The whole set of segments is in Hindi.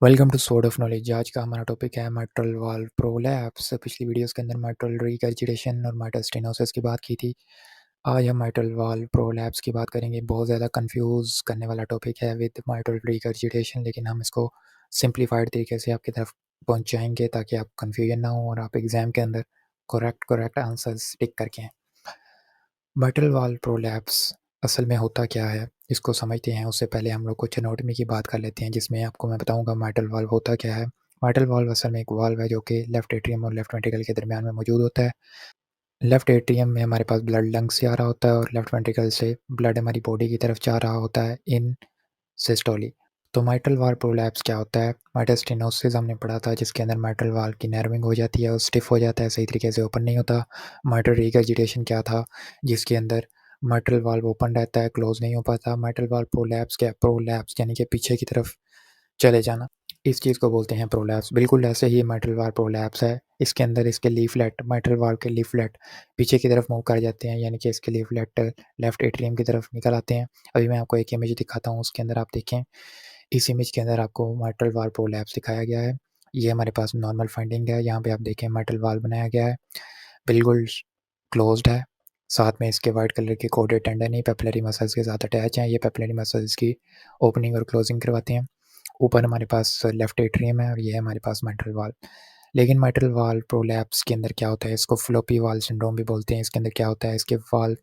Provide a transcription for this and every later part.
Welcome to sword of knowledge. आज का हमारा टॉपिक है माइट्रल वाल्व प्रोलैप्स। पिछली वीडियोस के अंदर माइट्रल रीगर्जिटेशन और माइट्रल स्टेनोसिस की बात की थी। आज हम माइट्रल वाल्व प्रोलैप्स की बात करेंगे। बहुत ज़्यादा कंफ्यूज करने वाला टॉपिक है विद माइट्रल रीगर्जिटेशन, लेकिन हम इसको सिंप्लीफाइड तरीके से आपकी तरफ पहुँचाएँगे ताकि आप कन्फ्यूजन ना हो और आप एग्ज़ाम के अंदर करेक्ट आंसर्स टिक करके आएँ। माइट्रल वाल्व प्रोलैप्स असल में होता क्या है, इसको समझते हैं उससे पहले हम लोग कुछ एनाटॉमी की बात कर लेते हैं, जिसमें आपको मैं बताऊंगा माइट्रल वाल्व होता क्या है। माइट्रल वाल्व असल में एक वाल्व है जो कि लेफ्ट एट्रियम और लेफ्ट वेंट्रिकल के दरमियान में मौजूद होता है। लेफ्ट एट्रियम में हमारे पास ब्लड लंग्स से आ रहा होता है और लेफ्ट वेंट्रिकल से ब्लड हमारी बॉडी की तरफ जा रहा होता है इन सिस्टोली। तो माइट्रल वाल्व प्रोलैप्स क्या होता है? माइट्रल स्टेनोसिस हमने पढ़ा था, जिसके अंदर माइट्रल वाल्व की नैरोइंग हो जाती है और स्टिफ हो जाता है, सही तरीके से ओपन नहीं होता। माइट्रल रिगर्जिटेशन क्या था? जिसके अंदर माइट्रल वाल्व ओपन रहता है, क्लोज नहीं हो पाता। माइट्रल वाल्व प्रोलैप्स क्या? प्रोलैप्स यानी कि पीछे की तरफ चले जाना, इस चीज़ को बोलते हैं प्रोलैप्स। बिल्कुल ऐसे ही माइट्रल वाल्व प्रोलैप्स है। इसके अंदर इसके लीफलेट, माइट्रल वाल्व के लीफलेट पीछे की तरफ मूव कर जाते हैं, यानी कि इसके लीफलेट लेफ्ट एट्रियम की तरफ निकल आते हैं। अभी मैं आपको एक इमेज दिखाता हूँ, उसके अंदर आप देखें। इस इमेज के अंदर आपको माइट्रल वाल्व प्रोलैप्स दिखाया गया है। ये हमारे पास नॉर्मल फाइंडिंग है। यहाँ पे आप देखें माइट्रल वाल्व बनाया गया है, बिल्कुल क्लोज्ड है। साथ में इसके वाइट कलर के कोडेड टेंडन ही पेपिलरी मसल्स के साथ अटैच हैं। ये पेपिलरी मसल्स की ओपनिंग और क्लोजिंग करवाते हैं। ऊपर हमारे पास लेफ्ट एट्रियम है और ये है हमारे पास माइट्रल वाल्व। लेकिन माइट्रल वाल्व प्रोलैप्स के अंदर क्या होता है, इसको फ्लोपी वाल्व सिंड्रोम भी बोलते हैं। इसके अंदर क्या होता है, इसके वाल्व,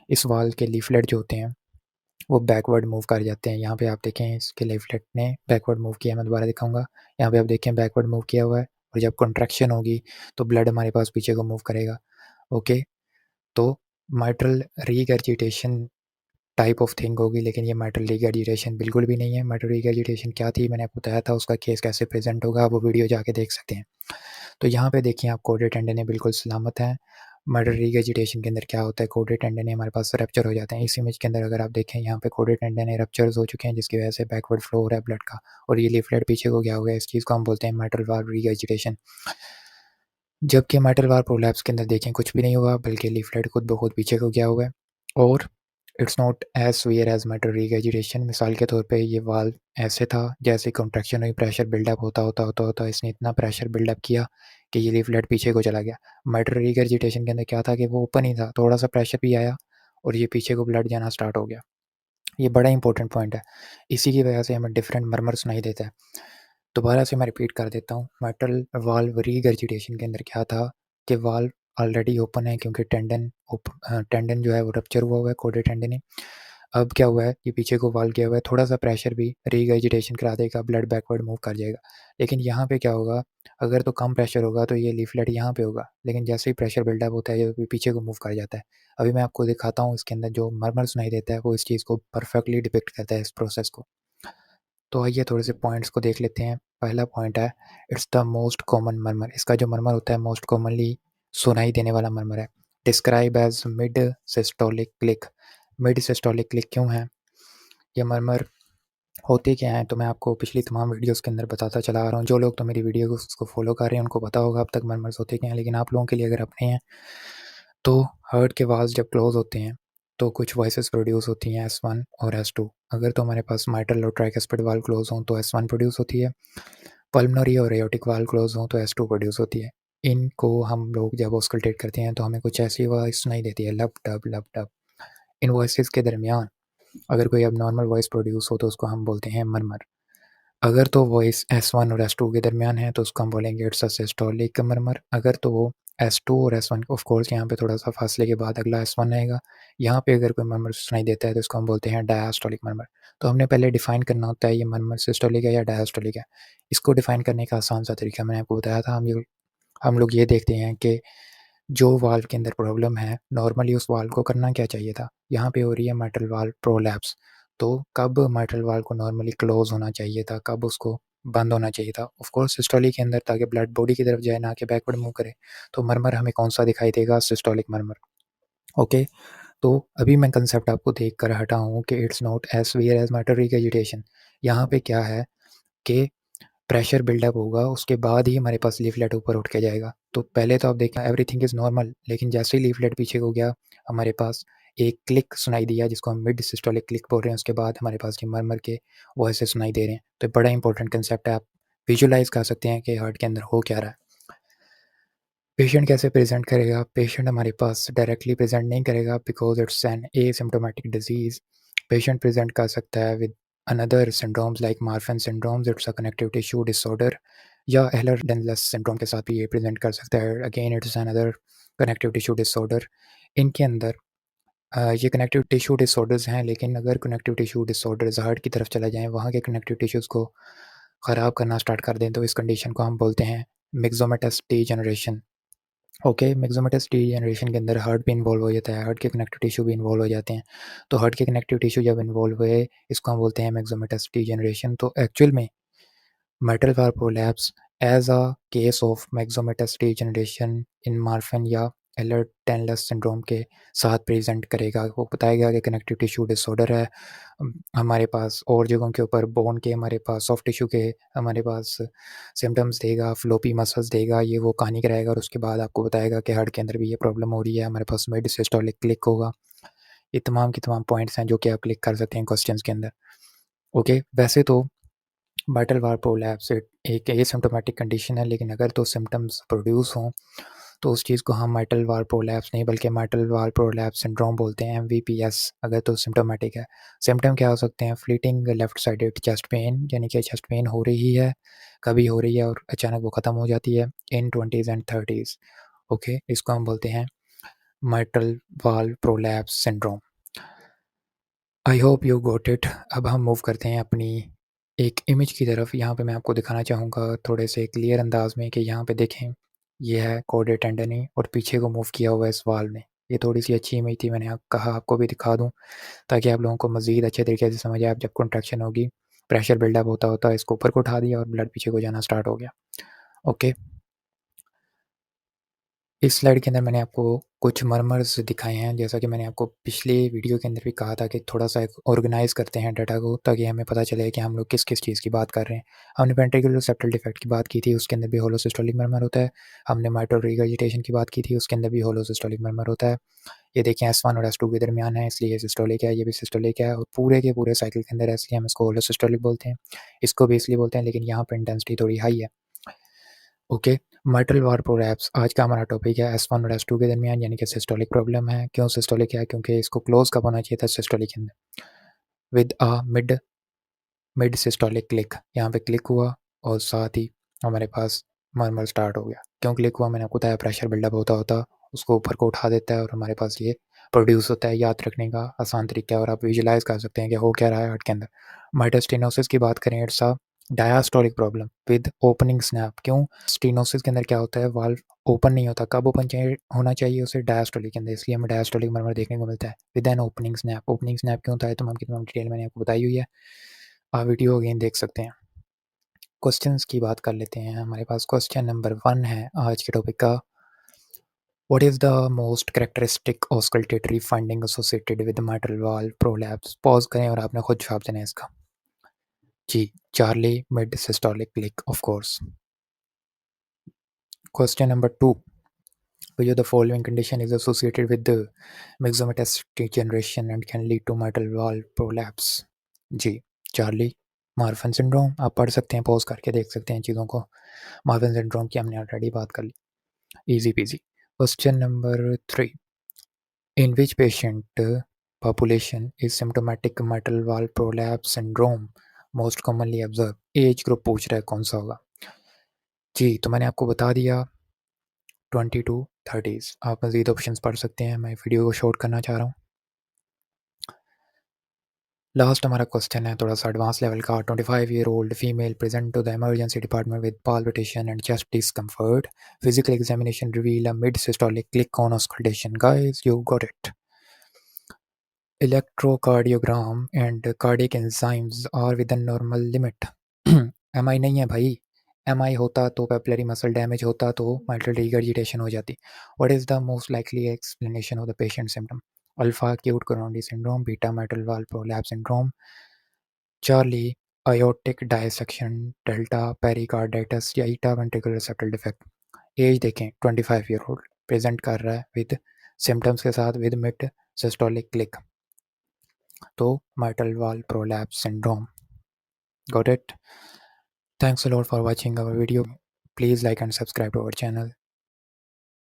इस वाल्व के लीफलेट जो होते हैं वो बैकवर्ड मूव कर जाते हैं। यहाँ पे आप देखें इसके लेफ्ट ने बैकवर्ड मूव किया है, मैं दोबारा दिखाऊंगा। यहाँ पे आप देखें बैकवर्ड मूव किया हुआ है, और जब कॉन्ट्रैक्शन होगी तो ब्लड हमारे पास पीछे को मूव करेगा। ओके, तो mitral regurgitation type of thing होगी, लेकिन ये माइट्रल रीगर्जिटेशन बिल्कुल भी नहीं है। माइट्रल रीगर्जिटेशन क्या थी, मैंने आपको बताया था। उसका केस कैसे प्रेजेंट होगा वो वीडियो जाके देख सकते हैं। तो यहाँ पे देखिए आप कोडेड टेंडन बिल्कुल सलामत हैं। मर्डर रीगर्जिटेशन के अंदर क्या होता है, कोडेड टेंडन हमारे पास रप्चर हो जाते हैं। इस इमेज के अंदर अगर आप देखें, यहाँ पे कोडेड टेंडन रप्चर्स हो चुके हैं, जिसकी वजह से बैकवर्ड फ्लो हो रहा है ब्लड का, और ये लीफलेट पीछे को गया हुआ है। इस चीज़ को हम बोलते हैं माइट्रल वाल्व रीगर्जिटेशन। जबकि माइट्रल वाल्व प्रोलैप्स के अंदर देखें कुछ भी नहीं हुआ, बल्कि लीफलेट खुद ब खुद पीछे को गया हुआ है, और it's not as severe as mitral regurgitation. मिसाल के तौर पे ये वाल्व ऐसे था, जैसे कॉन्ट्रैक्शन हुई, प्रेशर बिल्डअप होता होता होता होता इसने इतना प्रेशर बिल्डअप किया कि ये लीफलेट पीछे को चला गया। माइट्रल रीगर्जिटेशन के अंदर क्या था कि वो ओपन ही था, थोड़ा सा प्रेशर भी आया और ये पीछे को ब्लड जाना स्टार्ट हो गया। ये बड़ा इंपॉर्टेंट पॉइंट है। इसी की वजह से हमें डिफरेंट मरमर सुनाई देता है। दोबारा से मैं रिपीट कर देता हूँ। माइट्रल वाल्व रीगर्जिटेशन के अंदर क्या था कि वाल्व ऑलरेडी ओपन है, क्योंकि टेंडन जो है वो रप्चर हुआ है, कोडेड टेंडन है। अब क्या हुआ है, ये पीछे को वाल्व गया हुआ है, थोड़ा सा प्रेशर भी रीगर्जिटेशन करा देगा, ब्लड बैकवर्ड मूव कर जाएगा। लेकिन यहाँ पे क्या होगा, अगर तो कम प्रेशर होगा तो ये लीफलेट यहाँ पे होगा, लेकिन जैसे ही प्रेशर बिल्डअप होता है ये पीछे को मूव कर जाता है। अभी मैं आपको दिखाता हूँ, इसके अंदर जो मरमर सुनाई देता है वो इस चीज़ को परफेक्टली डिपिक्ट करता है, इस प्रोसेस को। तो आइए थोड़े से पॉइंट्स को देख लेते हैं। पहला पॉइंट है, इट्स द मोस्ट कॉमन मरमर। इसका जो मरमर होता है मोस्ट कॉमनली सुनाई देने वाला मरमर है। Describe as mid systolic click. Mid systolic click क्यों है? ये मरमर होते क्या हैं, तो मैं आपको पिछली तमाम वीडियोस के अंदर बताता चला आ रहा हूँ। जो लोग तो मेरी वीडियो को फॉलो कर रहे हैं उनको पता होगा अब तक मरमर्स होते क्या हैं, लेकिन आप लोगों के लिए अगर अपने हैं, तो हार्ट के वाल्व जब क्लोज होते हैं तो कुछ वॉइसेस प्रोड्यूस होती हैं, S1 और S2। अगर तो हमारे पास माइट्रल और ट्राइकस्पिड वाल्व क्लोज हों तो S1 प्रोड्यूस होती है। पल्मोनरी और एओर्टिक वाल्व क्लोज हों तो S2 प्रोड्यूस होती है। इनको हम लोग जब ऑस्कल्टेट करते हैं तो हमें कुछ ऐसी वॉइस सुनाई देती है, लब डब लब डब। इन वॉइसेस के दरमियान अगर कोई अब नॉर्मल वॉइस प्रोड्यूस हो तो उसको हम बोलते हैं मरमर। अगर तो वॉइस S1 और S2 के दरमियान है तो उसको हम बोलेंगे इट्स अ सिस्टोलिक मरमर। अगर तो वो S2 और S1, ऑफ कोर्स यहाँ पे थोड़ा सा फासले के बाद अगला S1 आएगा, यहाँ पे अगर कोई मरमर सुनाई देता है तो इसको हम बोलते हैं डायस्टोलिक मरमर। तो हमने पहले डिफाइन करना होता है ये मरमर सिस्टोलिक है या डायस्टोलिक है। इसको डिफाइन करने का आसान सा तरीका मैंने आपको बताया था। हम लोग ये देखते हैं कि जो वाल्व के अंदर प्रॉब्लम है, नॉर्मली उस वाल्व को करना क्या चाहिए था। यहाँ पे हो रही है माइट्रल वाल्व प्रोलैप्स, तो कब माइट्रल वाल्व को नॉर्मली क्लोज होना चाहिए था, कब उसको बंद होना चाहिए था? ऑफ कोर्स सिस्टोलिक के अंदर, ताकि ब्लड बॉडी की तरफ जाए, ना कि बैकवर्ड मूव करे। तो मरमर हमें कौन सा दिखाई देगा? सिस्टोलिक मरमर। ओके, तो अभी मैं कंसेप्ट आपको देख कर हटा हूँ कि it's not as severe as mitral regurgitation. यहाँ पे क्या है कि प्रेशर बिल्डअप होगा, उसके बाद ही हमारे पास लीफलेट ऊपर उठ के जाएगा। तो पहले तो आप देखें एवरीथिंग इज़ नॉर्मल, लेकिन जैसे ही लीफलेट पीछे को गया, हमारे पास एक क्लिक सुनाई दिया, जिसको हम मिड सिस्टोलिक क्लिक बोल रहे हैं। उसके बाद हमारे पास ये मरमर के वॉइसेस सुनाई दे रहे हैं। तो बड़ा इंपॉर्टेंट कंसेप्ट है। आप विजुलाइज़ कर सकते हैं कि हार्ट के अंदर हो क्या रहा है। पेशेंट कैसे प्रेज़ेंट करेगा? पेशेंट हमारे पास डायरेक्टली प्रेज़ेंट नहीं करेगा because it's an asymptomatic disease. Patient present कर सकता है with another syndromes like Marfan syndromes, it's a connective tissue disorder, या एhlers-Danlos सिंड्रोम के साथ भी ये प्रेज़ेंट कर सकता है। Again it's another connective tissue disorder. इनके अंदर ये कनेक्टिव टिश्यू डिसऑर्डर्स हैं, लेकिन अगर कनेक्टिव टिश्यू डिसऑर्डर्स हार्ट की तरफ चला जाएँ, वहाँ के कनेक्टिव टिश्यूज़ को ख़राब करना स्टार्ट कर दें, तो इस कंडीशन को हम बोलते हैं मिक्सोमेटस डीजेनरेशन। ओके, मिक्सोमेटस डीजेनरेशन के अंदर हार्ट भी इन्वॉल्व हो जाता है, हार्ट के कनेक्टिव टिश्यू भी इन्वॉल्व हो जाते हैं। तो हार्ट के कनेक्टिव टिश्यू जब इन्वॉल्व हुए, इसको हम बोलते हैं मिक्सोमेटस डीजेनरेशन। तो एक्चुअल में mitral valve prolapse as a case of myxomatous degeneration in Marfan या एलर-टेनलस सिंड्रोम के साथ प्रेजेंट करेगा। वो बताएगा कि कनेक्टिव टिश्यू डिसऑर्डर है, हमारे पास और जगहों के ऊपर बोन के, हमारे पास सॉफ्ट टिश्यू के हमारे पास सिम्टम्स देगा, फ्लोपी मसल्स देगा, ये वो कहानी कराएगा और उसके बाद आपको बताएगा कि हार्ट के अंदर भी ये प्रॉब्लम हो रही है। हमारे पास मिड सिस्टोलिक क्लिक होगा। ये तमाम के तमाम पॉइंट्स हैं जो कि आप क्लिक कर सकते हैं क्वेश्चंस के अंदर। ओके, वैसे तो mitral valve prolapse एक एसिम्प्टोमेटिक कंडीशन है, लेकिन अगर तो सिम्टम्स प्रोड्यूस हों तो उस चीज़ को हम mitral valve prolapse नहीं बल्कि mitral valve prolapse syndrome बोलते हैं, MVPS, अगर तो सिम्प्टोमेटिक है। सिम्टम क्या हो सकते हैं? Fleeting left sided chest pain, यानी कि चेस्ट पेन हो रही है, कभी हो रही है और अचानक वो ख़त्म हो जाती है इन 20s एंड 30s। ओके, इसको हम बोलते हैं mitral valve prolapse syndrome। I hope you got it. अब हम मूव करते हैं अपनी एक इमेज की तरफ। यहाँ पे मैं आपको दिखाना चाहूँगा थोड़े से क्लियर अंदाज में कि यहाँ पे देखें, ये है कोर्डेट टेंडनी और पीछे को मूव किया हुआ है इस वाल ने। ये थोड़ी सी अच्छी इमेज थी, मैंने कहा आपको भी दिखा दूँ ताकि आप लोगों को मज़ीद अच्छे तरीके से समझ आए। अब जब कॉन्ट्रैक्शन होगी, प्रेशर बिल्डअप होता होता इसको ऊपर को उठा दिया और ब्लड पीछे को जाना स्टार्ट हो गया। ओके, इस स्लाइड के अंदर मैंने आपको कुछ मर्मर्स दिखाए हैं, जैसा कि मैंने आपको पिछले वीडियो के अंदर भी कहा था कि थोड़ा सा ऑर्गेनाइज करते हैं डाटा को ताकि हमें पता चले कि हम लोग किस किस चीज़ की बात कर रहे हैं। हमने वेंट्रिकुलर सेप्टल डिफेक्ट की बात की थी, उसके अंदर भी होलोसिस्टोलिक मर्मर होता है। हमने माइट्रल रिगर्जिटेशन की बात की थी, उसके अंदर भी होलोसिस्टोलिक मर्मर होता है। ये देखिए S1 और S2 के दरमियान है, इसलिए ये सिस्टोलिक है, ये भी सिस्टोलिक है और पूरे के पूरे साइकिल के अंदर है, इसलिए हम इसको होलोसिस्टोलिक बोलते हैं। इसको भी इसलिए बोलते हैं, लेकिन यहाँ पर इंटेंसिटी थोड़ी हाई है। ओके, mitral valve prolapse आज का हमारा टॉपिक है S1 और S2 के दरमियान, यानी कि सिस्टोलिक प्रॉब्लम है। क्यों सिस्टोलिक है? क्योंकि इसको क्लोज कब होना चाहिए था सिस्टोलिक के अंदर, with a mid mid systolic click. यहाँ पे क्लिक हुआ और साथ ही हमारे पास मरमर स्टार्ट हो गया। क्यों क्लिक हुआ? मैंने आपको बताया, प्रेशर बिल्डअप होता होता उसको ऊपर को उठा देता है और हमारे पास ये प्रोड्यूस होता है। याद रखने का आसान तरीका है और आप विजुलाइज कर सकते हैं कि हो क्या रहा है हार्ट के अंदर। माइटल स्टेनोसिस की बात करें, it's a diastolic problem with opening snap. क्यों? स्टेनोसिस के अंदर क्या होता है, वाल्व ओपन नहीं होता। कब ओपन होना चाहिए उसे? डायस्टोलिक के अंदर, इसलिए हमें डायस्टोलिक मरमर देखने को मिलता है with an opening snap. Opening snap क्यों होता है? तमाम की तमाम डिटेल मैंने आपको बताई हुई है, आप वीडियो अगेन देख सकते हैं। क्वेश्चंस की बात कर लेते हैं। हमारे पास क्वेश्चन नंबर 1 है आज के टॉपिक का, what is the most characteristic auscultatory finding associated with mitral valve prolapse? Pause करें और आपने खुद जवाब देना है इसका। जी, चार्ली mid systolic click, of course. Question number 2, which of the following condition is associated with the myxomatous degeneration and can lead to mitral valve prolapse? जी, चार्ली मार्फन सिंड्रोम। आप पढ़ सकते हैं, पॉज करके देख सकते हैं चीज़ों को। मार्फन सिंड्रोम की हमने ऑलरेडी बात कर ली, easy PG. Question number 3, in which patient population is symptomatic mitral valve prolapse syndrome most commonly observed? Age group पूछ रहा है कौन सा होगा। जी, तो मैंने आपको बता दिया 20 to 30s। आप मज़ीद ऑप्शंस पढ़ सकते हैं, मैं वीडियो को शॉर्ट करना चाह रहा हूँ। लास्ट हमारा क्वेश्चन है थोड़ा सा एडवांस लेवल का। 25-year-old female present to the emergency department with palpitation and chest discomfort. Physical examination reveal a mid-systolic click on auscultation. Guys, you got it. Electrocardiogram and cardiac enzymes are within normal limit. MI नहीं है भाई, MI होता तो पेपिलरी मसल डैमेज होता तो माइट्रल रिगर्जिटेशन हो जाती। What is the most likely explanation of the patient symptom? Alpha acute coronary syndrome, beta mitral valve prolapse syndrome, Charlie aortic dissection, delta pericarditis या eta ventricular septal defect। Age देखें, 25-year-old प्रेजेंट कर रहा है विद सिम्टम्स के साथ विद मिड सिस्टोलिक क्लिक, तो mitral valve prolapse syndrome। Got it. Thanks a lot for watching our video. Please like and subscribe to our channel.